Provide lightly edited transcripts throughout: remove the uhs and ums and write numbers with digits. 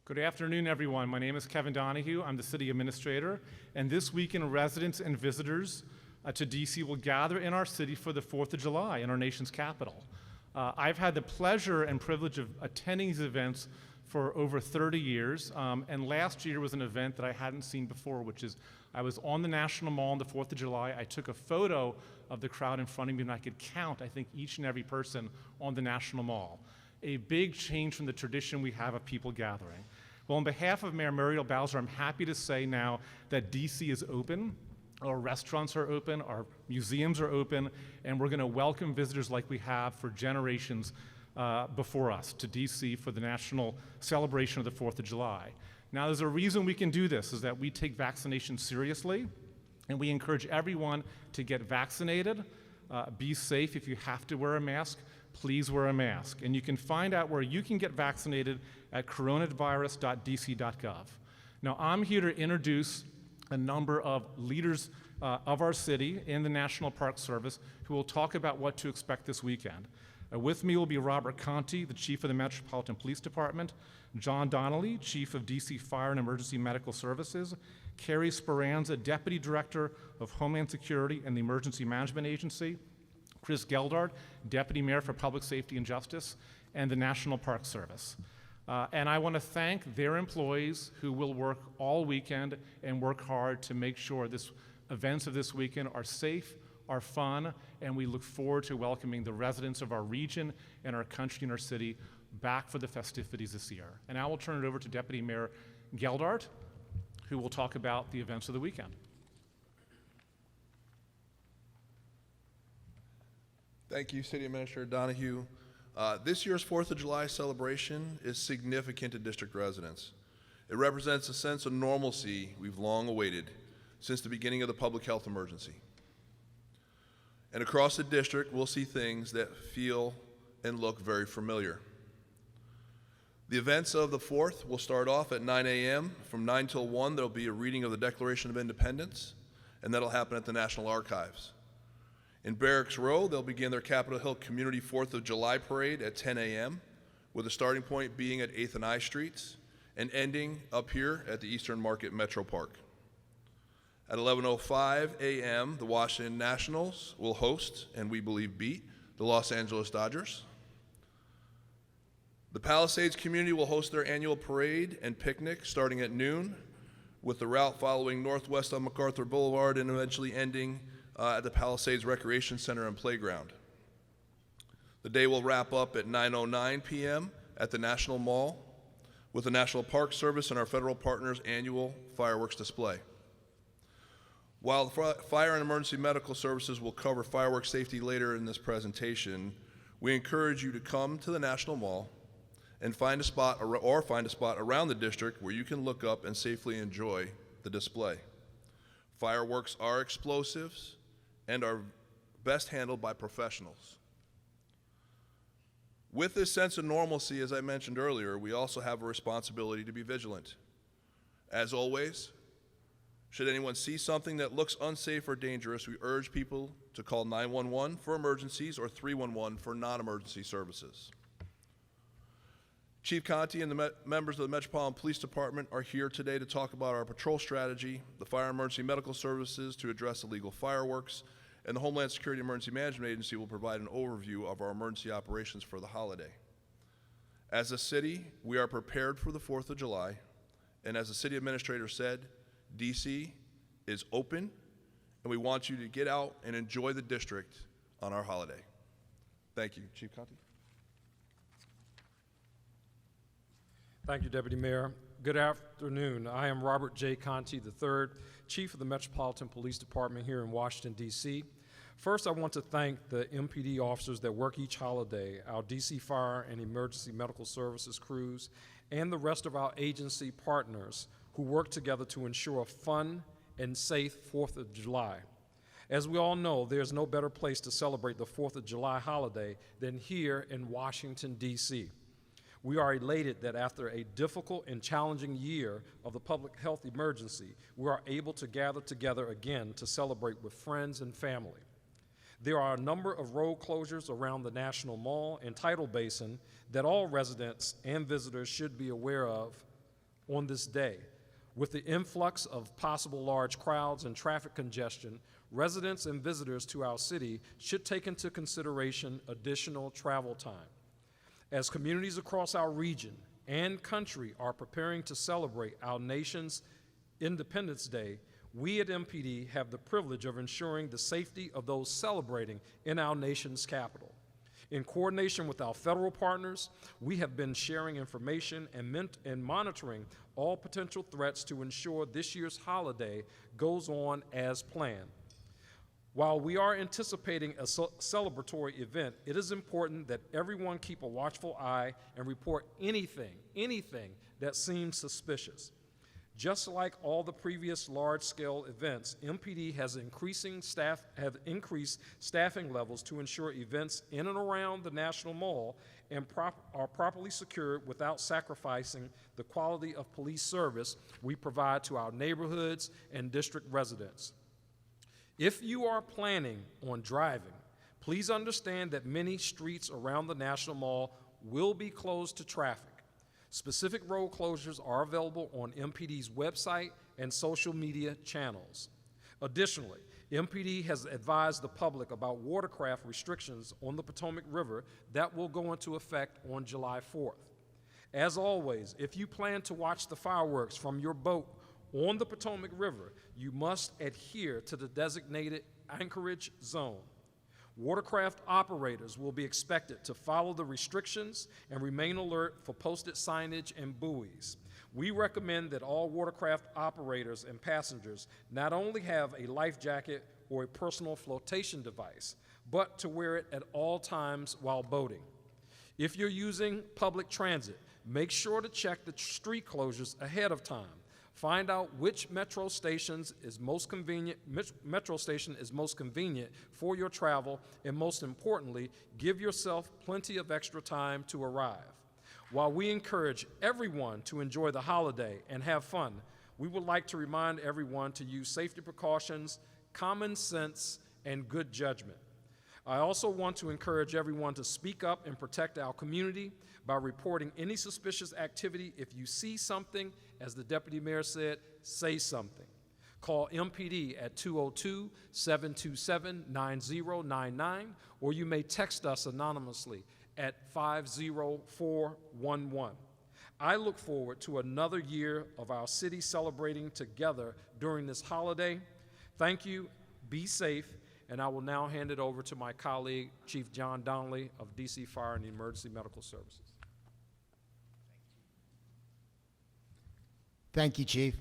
Good afternoon, everyone. My name is Kevin Donahue. I'm the city administrator, and this weekend, residents and visitors to DC will gather in our city for the 4th of July in our nation's capital. I've had the pleasure and privilege of attending these events for over 30 years, and last year was an event that I hadn't seen before, which is I was on the National Mall on the 4th of July. I took a photo of the crowd in front of me, and I could count, I think, each and every person on the National Mall. A big change from the tradition we have of people gathering. Well, on behalf of Mayor Muriel Bowser, I'm happy to say now that DC is open. Our restaurants are open, our museums are open, and we're going to welcome visitors like we have for generations before us to DC for the national celebration of the 4th of July. Now, there's a reason we can do this, is that we take vaccination seriously, and we encourage everyone to get vaccinated. Be safe. If you have to wear a mask, please wear a mask. And you can find out where you can get vaccinated at coronavirus.dc.gov. Now, I'm here to introduce a number of leaders of our city in the National Park Service who will talk about what to expect this weekend. With me will be Robert Conte, the Chief of the Metropolitan Police Department, John Donnelly, Chief of DC Fire and Emergency Medical Services, Carrie Speranza, Deputy Director of Homeland Security and the Emergency Management Agency, Chris Geldart, Deputy Mayor for Public Safety and Justice, and the National Park Service. And I want to thank their employees who will work all weekend and work hard to make sure events of this weekend are safe, are fun, and we look forward to welcoming the residents of our region and our country and our city back for the festivities this year. And I will turn it over to Deputy Mayor Geldart, who will talk about the events of the weekend. Thank you, City Administrator Donahue. This year's 4th of July celebration is significant to district residents. It represents a sense of normalcy we've long awaited since the beginning of the public health emergency. And across the district, we'll see things that feel and look very familiar. The events of the 4th will start off at 9 a.m. From 9 till 1, there'll be a reading of the Declaration of Independence, and that'll happen at the National Archives. In Barracks Row, they'll begin their Capitol Hill Community 4th of July Parade at 10 a.m., with a starting point being at 8th and I Streets, and ending up here at the Eastern Market Metro Park. At 11:05 a.m., the Washington Nationals will host, and we believe beat, the Los Angeles Dodgers. The Palisades community will host their annual parade and picnic starting at noon, with the route following northwest on MacArthur Boulevard and eventually ending at the Palisades Recreation Center and Playground. The day will wrap up at 9:09 p.m. at the National Mall with the National Park Service and our federal partners' annual fireworks display. While the Fire and Emergency Medical Services will cover fireworks safety later in this presentation, we encourage you to come to the National Mall and find a spot around the district where you can look up and safely enjoy the display. Fireworks are explosives and are best handled by professionals. With this sense of normalcy, as I mentioned earlier, we also have a responsibility to be vigilant. As always, should anyone see something that looks unsafe or dangerous, we urge people to call 911 for emergencies or 311 for non-emergency services. Chief Conte and the members of the Metropolitan Police Department are here today to talk about our patrol strategy, the Fire and Emergency Medical Services to address illegal fireworks, and the Homeland Security Emergency Management Agency will provide an overview of our emergency operations for the holiday. As a city, we are prepared for the 4th of July, and as the city administrator said, DC is open, and we want you to get out and enjoy the district on our holiday. Thank you. Chief Conte. Thank you, Deputy Mayor. Good afternoon. I am Robert J. Conte III, Chief of the Metropolitan Police Department here in Washington, D.C. First, I want to thank the MPD officers that work each holiday, our D.C. Fire and Emergency Medical Services crews, and the rest of our agency partners who work together to ensure a fun and safe 4th of July. As we all know, there's no better place to celebrate the 4th of July holiday than here in Washington, D.C. We are elated that after a difficult and challenging year of the public health emergency, we are able to gather together again to celebrate with friends and family. There are a number of road closures around the National Mall and Tidal Basin that all residents and visitors should be aware of on this day. With the influx of possible large crowds and traffic congestion, residents and visitors to our city should take into consideration additional travel time. As communities across our region and country are preparing to celebrate our nation's Independence Day, we at MPD have the privilege of ensuring the safety of those celebrating in our nation's capital. In coordination with our federal partners, we have been sharing information and monitoring all potential threats to ensure this year's holiday goes on as planned. While we are anticipating a celebratory event, it is important that everyone keep a watchful eye and report anything that seems suspicious. Just like all the previous large-scale events, MPD has increased staffing levels to ensure events in and around the National Mall are properly secured without sacrificing the quality of police service we provide to our neighborhoods and district residents. If you are planning on driving, please understand that many streets around the National Mall will be closed to traffic. Specific road closures are available on MPD's website and social media channels. Additionally, MPD has advised the public about watercraft restrictions on the Potomac River that will go into effect on July 4th. As always, if you plan to watch the fireworks from your boat on the Potomac River, you must adhere to the designated anchorage zone. Watercraft operators will be expected to follow the restrictions and remain alert for posted signage and buoys. We recommend that all watercraft operators and passengers not only have a life jacket or a personal flotation device, but to wear it at all times while boating. If you're using public transit, make sure to check the street closures ahead of time. Find out which metro station is most convenient for your travel, and most importantly, give yourself plenty of extra time to arrive. While we encourage everyone to enjoy the holiday and have fun, we would like to remind everyone to use safety precautions, common sense, and good judgment. I also want to encourage everyone to speak up and protect our community by reporting any suspicious activity. If you see something, as the Deputy Mayor said, say something. Call MPD at 202-727-9099, or you may text us anonymously at 50411. I look forward to another year of our city celebrating together during this holiday. Thank you, be safe, and I will now hand it over to my colleague, Chief John Donnelly of DC Fire and Emergency Medical Services. Thank you, Chief.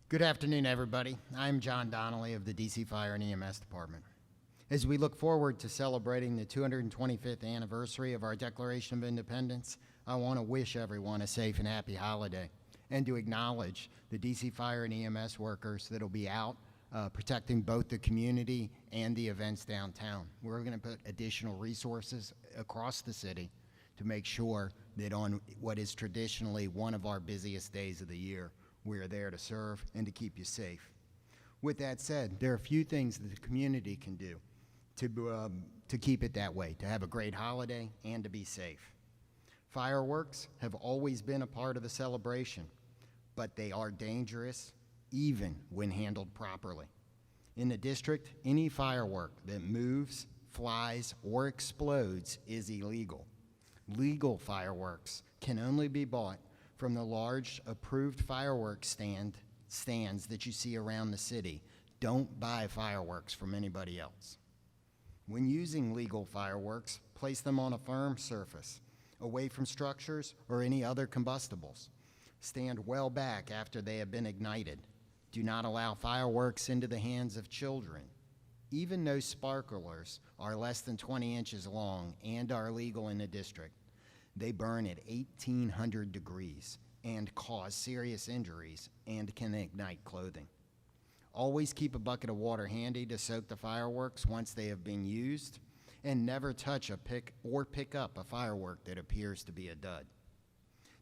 Good afternoon, everybody. I'm John Donnelly of the DC Fire and EMS Department. As we look forward to celebrating the 225th anniversary of our Declaration of Independence, I want to wish everyone a safe and happy holiday, and to acknowledge the DC Fire and EMS workers that will be out protecting both the community and the events downtown. We're going to put additional resources across the city to make sure that on what is traditionally one of our busiest days of the year, we are there to serve and to keep you safe. With that said, there are a few things that the community can do to keep it that way, to have a great holiday and to be safe. Fireworks have always been a part of the celebration, but they are dangerous even when handled properly. In the district, any firework that moves, flies, or explodes is illegal. Legal fireworks can only be bought from the large approved fireworks stands that you see around the city. Don't buy fireworks from anybody else. When using legal fireworks, place them on a firm surface, away from structures or any other combustibles. Stand well back after they have been ignited. Do not allow fireworks into the hands of children. Even though sparklers are less than 20 inches long and are legal in the district, they burn at 1,800 degrees and cause serious injuries and can ignite clothing. Always keep a bucket of water handy to soak the fireworks once they have been used, and never touch pick up a firework that appears to be a dud.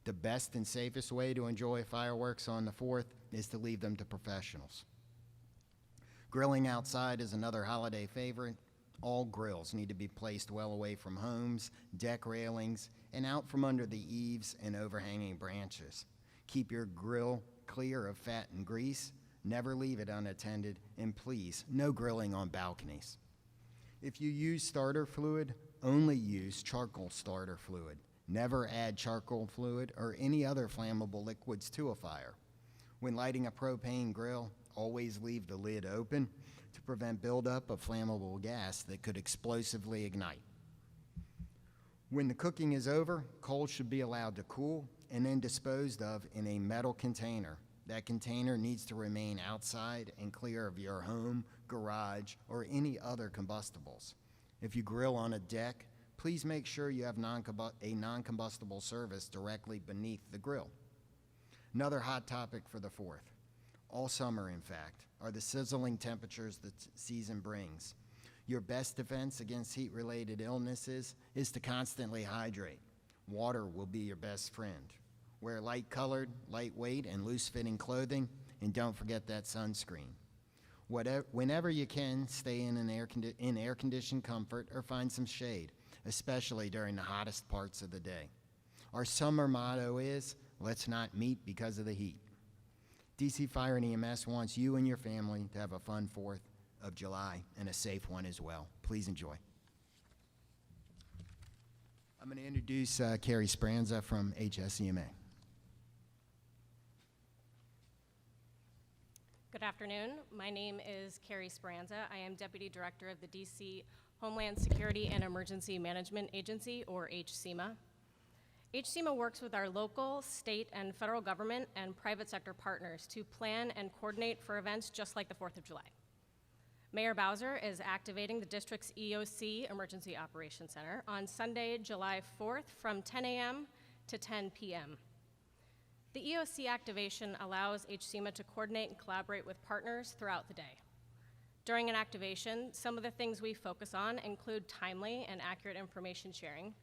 The best and safest way to enjoy fireworks on the 4th is to leave them to professionals. Grilling outside is another holiday favorite. All grills need to be placed well away from homes, deck railings, and out from under the eaves and overhanging branches. Keep your grill clear of fat and grease. Never leave it unattended. And please, no grilling on balconies. If you use starter fluid, only use charcoal starter fluid. Never add charcoal fluid or any other flammable liquids to a fire. When lighting a propane grill, always leave the lid open to prevent buildup of flammable gas that could explosively ignite. When the cooking is over, coals should be allowed to cool and then disposed of in a metal container. That container needs to remain outside and clear of your home, garage, or any other combustibles. If you grill on a deck, please make sure you have a non-combustible surface directly beneath the grill. Another hot topic for the 4th, all summer in fact, are the sizzling temperatures the season brings. Your best defense against heat-related illnesses is to constantly hydrate. Water will be your best friend. Wear light-colored, lightweight, and loose-fitting clothing, and don't forget that sunscreen. Whenever you can, stay in air-conditioned comfort or find some shade, especially during the hottest parts of the day. Our summer motto is, let's not meet because of the heat. DC Fire and EMS wants you and your family to have a fun 4th of July and a safe one as well. Please enjoy. I'm going to introduce Carrie Speranza from HSEMA. Good afternoon. My name is Carrie Speranza. I am Deputy Director of the DC Homeland Security and Emergency Management Agency, or HSEMA. HSEMA works with our local, state, and federal government and private sector partners to plan and coordinate for events just like the 4th of July. Mayor Bowser is activating the district's EOC Emergency Operations Center on Sunday, July 4th from 10 a.m. to 10 p.m. The EOC activation allows HSEMA to coordinate and collaborate with partners throughout the day. During an activation, some of the things we focus on include timely and accurate information sharing,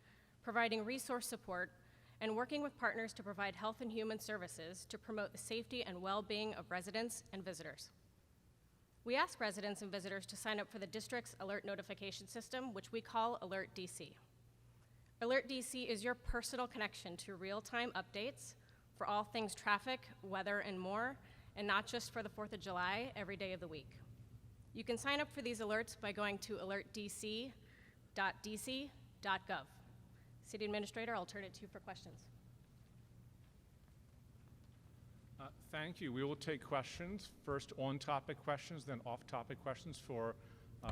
providing resource support, and working with partners to provide health and human services to promote the safety and well-being of residents and visitors. We ask residents and visitors to sign up for the district's alert notification system, which we call Alert DC. Alert DC is your personal connection to real-time updates for all things traffic, weather, and more, and not just for the 4th of July, every day of the week. You can sign up for these alerts by going to alertdc.dc.gov. City Administrator, I'll turn it to you for questions. Thank you. We will take questions, first on-topic questions, then off-topic questions for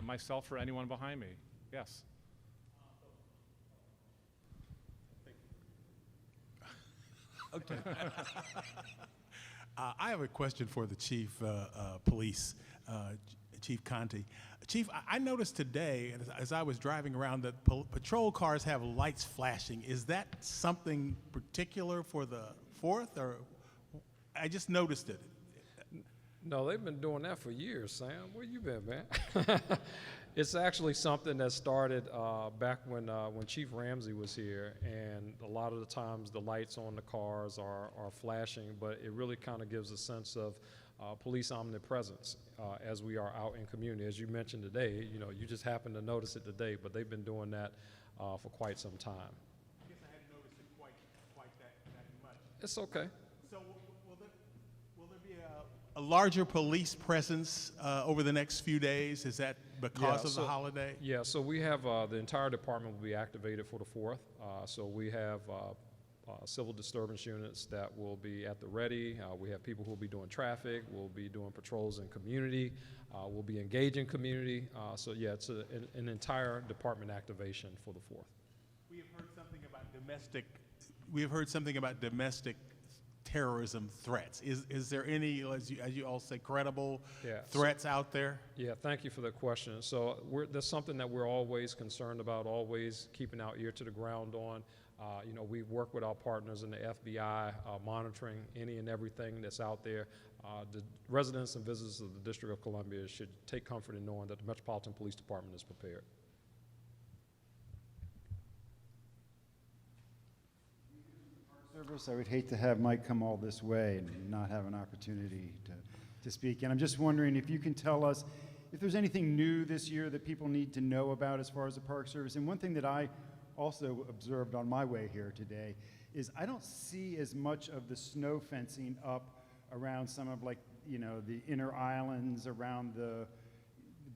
myself or anyone behind me. Yes. Okay. I have a question for the Chief Police, Chief Conte. Chief, I noticed today, as I was driving around, that patrol cars have lights flashing. Is that something particular for the 4th, or I just noticed it? No, they've been doing that for years, Sam. Where you been, man? It's actually something that started back when Chief Ramsey was here, and a lot of the times the lights on the cars are flashing, but it really kind of gives a sense of police omnipresence as we are out in community. As you mentioned today, you know, you just happen to notice it today, but they've been doing that for quite some time. I guess I hadn't noticed it quite that much. It's okay. So will there be a larger police presence over the next few days? Is that because of the holiday? Yeah, so we have the entire department will be activated for the 4th. So we have civil disturbance units that will be at the ready. We have people who will be doing traffic. We'll be doing patrols in community. We'll be engaging community. So yeah, it's an entire department activation for the 4th. We have heard something about domestic. We have heard something about domestic terrorism threats. Is there any, as you all say, credible threats out there? Yeah, thank you for that question. So that's something that we're always concerned about, always keeping our ear to the ground on. You know, we work with our partners in the FBI, monitoring any and everything that's out there. The residents and visitors of the District of Columbia should take comfort in knowing that the Metropolitan Police Department is prepared. Service, I would hate to have Mike come all this way and not have an opportunity to speak. And I'm just wondering if you can tell us if there's anything new this year that people need to know about as far as the Park Service. And one thing that I also observed on my way here today is I don't see as much of the snow fencing up around some of like, you know, the inner islands, around the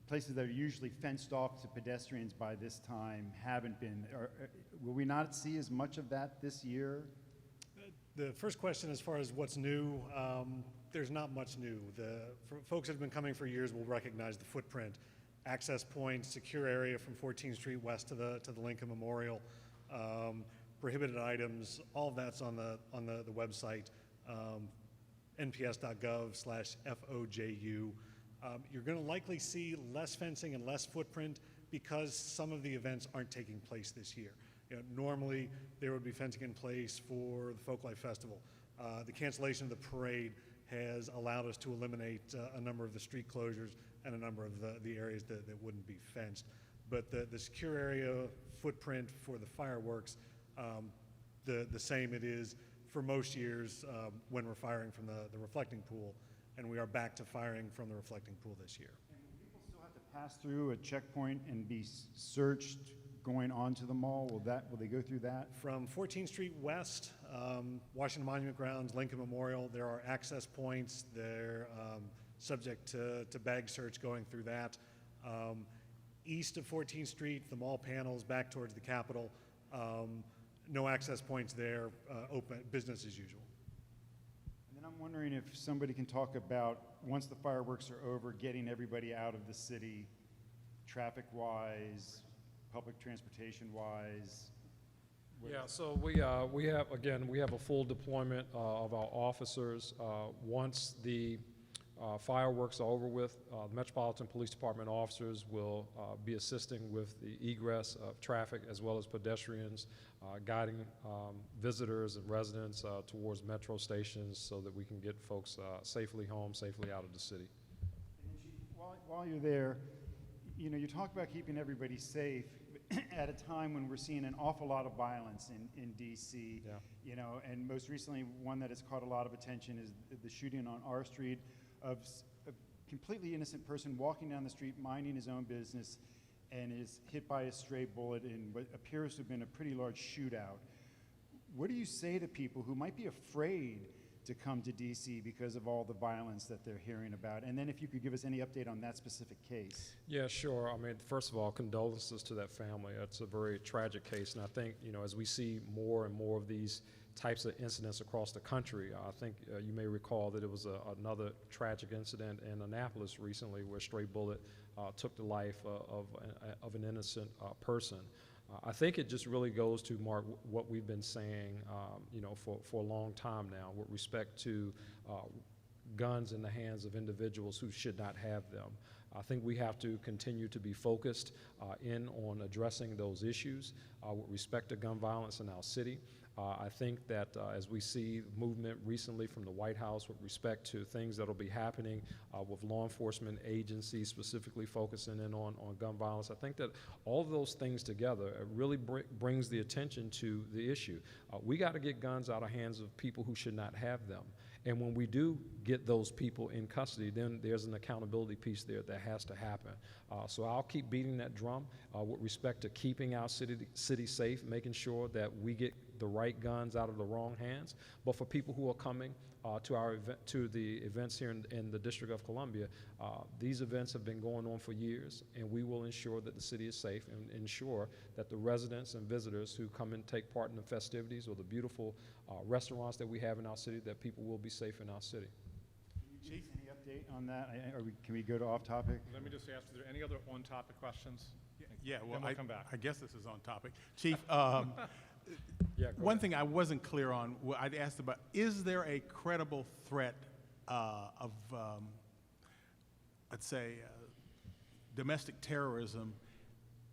places that are usually fenced off to pedestrians by this time haven't been. Will we not see as much of that this year? The first question, as far as what's new, there's not much new. Folks that have been coming for years will recognize the footprint. Access points, secure area from 14th Street west to the Lincoln Memorial, prohibited items, all of that's on the website, nps.gov/FOJU. You're going to likely see less fencing and less footprint because some of the events aren't taking place this year. You know, normally there would be fencing in place for the Folklife Festival. The cancellation of the parade has allowed us to eliminate a number of the street closures and a number of the areas that wouldn't be fenced. But the secure area footprint for the fireworks, the same it is for most years when we're firing from the reflecting pool, and we are back to firing from the reflecting pool this year. And will people still have to pass through a checkpoint and be searched going onto the mall? Will they go through that? From 14th Street west, Washington Monument Grounds, Lincoln Memorial, there are access points. They're subject to bag search going through that. East of 14th Street, the mall panels back towards the Capitol, no access points there, open, business as usual. And then I'm wondering if somebody can talk about, once the fireworks are over, getting everybody out of the city, traffic-wise, public transportation-wise. Yeah, so we have a full deployment of our officers. Once the fireworks are over with, the Metropolitan Police Department officers will be assisting with the egress of traffic as well as pedestrians, guiding visitors and residents towards metro stations so that we can get folks safely home, safely out of the city. And then while you're there, you know, you talk about keeping everybody safe at a time when we're seeing an awful lot of violence in D.C. Yeah. You know, and most recently, one that has caught a lot of attention is the shooting on R Street of a completely innocent person walking down the street, minding his own business, and is hit by a stray bullet in what appears to have been a pretty large shootout. What do you say to people who might be afraid to come to D.C. because of all the violence that they're hearing about? And then if you could give us any update on that specific case. Yeah, sure. I mean, first of all, condolences to that family. It's a very tragic case, and I think, you know, as we see more and more of these types of incidents across the country, I think you may recall that it was another tragic incident in Annapolis recently where a stray bullet took the life of an innocent person. I think it just really goes to, Mark, what we've been saying, you know, for a long time now with respect to guns in the hands of individuals who should not have them. I think we have to continue to be focused on addressing those issues with respect to gun violence in our city. I think that as we see movement recently from the White House with respect to things that will be happening with law enforcement agencies specifically focusing in on gun violence, I think that all of those things together really brings the attention to the issue. We got to get guns out of hands of people who should not have them. And when we do get those people in custody, then there's an accountability piece there that has to happen. So I'll keep beating that drum with respect to keeping our city safe, making sure that we get the right guns out of the wrong hands. But for people who are coming to the events here in the District of Columbia, these events have been going on for years, and we will ensure that the city is safe and ensure that the residents and visitors who come and take part in the festivities or the beautiful restaurants that we have in our city, that people will be safe in our city. Chief, any update on that? Can we go to off topic? Let me just ask, are there any other on-topic questions? Yeah, well, Then we'll come back. I guess this is on topic. Chief, Yeah, go one ahead. thing I wasn't clear on, I'd asked about, is there a credible threat of, let's say, domestic terrorism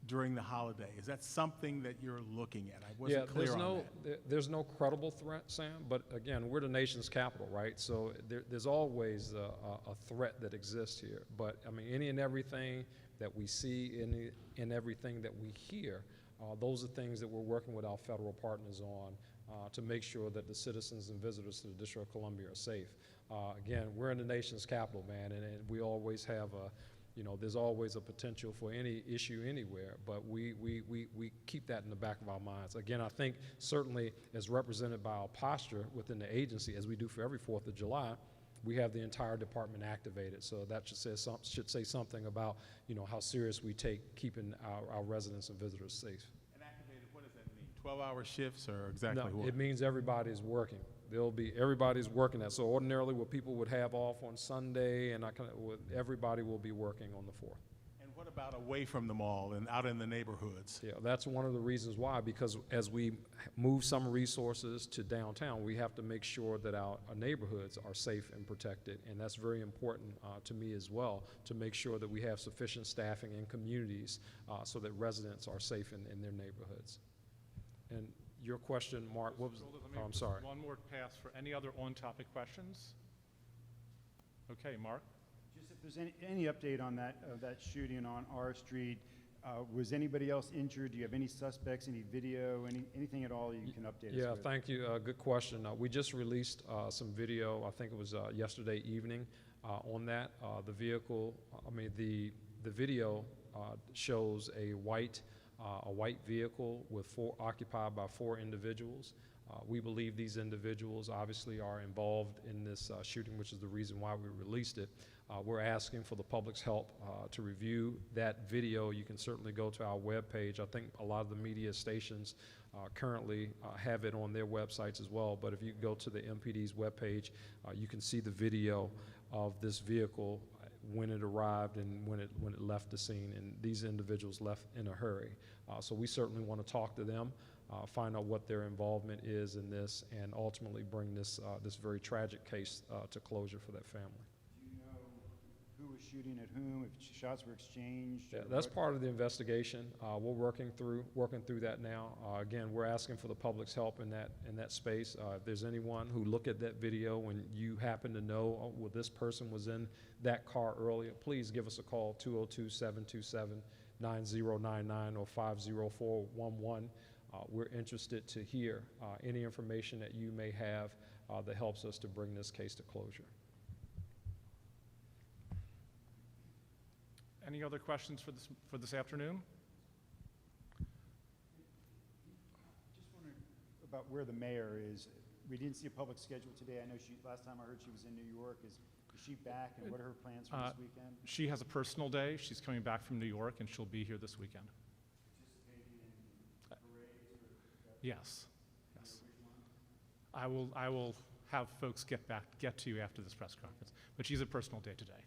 during the holiday? Is that something that you're looking at? I wasn't clear on that. There's no credible threat, Sam, but again, we're the nation's capital, right? So there's always a threat that exists here. But I mean, any and everything that we see, and everything that we hear, those are things that we're working with our federal partners on to make sure that the citizens and visitors to the District of Columbia are safe. Again, we're in the nation's capital, man, and we always have You know, there's always a potential for any issue anywhere, but we keep that in the back of our minds. Again, I think certainly as represented by our posture within the agency, as we do for every 4th of July, we have the entire department activated. So that should say something about, you know, how serious we take keeping our residents and visitors safe. And activated, what does that mean? 12-hour shifts or exactly No, what? it means everybody's working. Everybody's working that. So ordinarily what people would have off on Sunday and everybody will be working on the 4th. And what about away from the mall and out in the neighborhoods? Yeah, that's one of the reasons why, because as we move some resources to downtown, we have to make sure that our neighborhoods are safe and protected. And that's very important to me as well, to make sure that we have sufficient staffing in communities so that residents are safe in their neighborhoods. And your question, Mark, what was, oh, I'm sorry. One more pass for any other on-topic questions. Okay, Mark? Just if there's any update on that shooting on R Street, was anybody else injured? Do you have any suspects, any video, anything at all you can update us with? Yeah, thank you. Good question. We just released some video, I think it was yesterday evening, on that. The vehicle, the video shows a white vehicle with occupied by 4 individuals. We believe these individuals obviously are involved in this shooting, which is the reason why we released it. We're asking for the public's help to review that video. You can certainly go to our webpage. I think a lot of the media stations currently have it on their websites as well, but if you go to the MPD's webpage, you can see the video of this vehicle when it arrived and when it left the scene, and these individuals left in a hurry. So we certainly want to talk to them, find out what their involvement is in this, and ultimately bring this very tragic case to closure for that family. Do you know who was shooting at whom, if shots were exchanged? Yeah, or that's what? part of the investigation. We're working through that now. Again, we're asking for the public's help in that space. If there's anyone who looked at that video and you happen to know, oh, well, this person was in that car earlier, please give us a call, 202-727-9099 or 50411. We're interested to hear any information that you may have that helps us to bring this case to closure. Any other questions for this afternoon? Just wondering about where the mayor is. We didn't see a public schedule today. I know last time I heard she was in New York. Is she back, and what are her plans for this weekend? She has a personal day. She's coming back from New York, and she'll be here this weekend. Participating in parades or? Yes, yes. I will have folks get to you after this press conference, but she's a personal day today.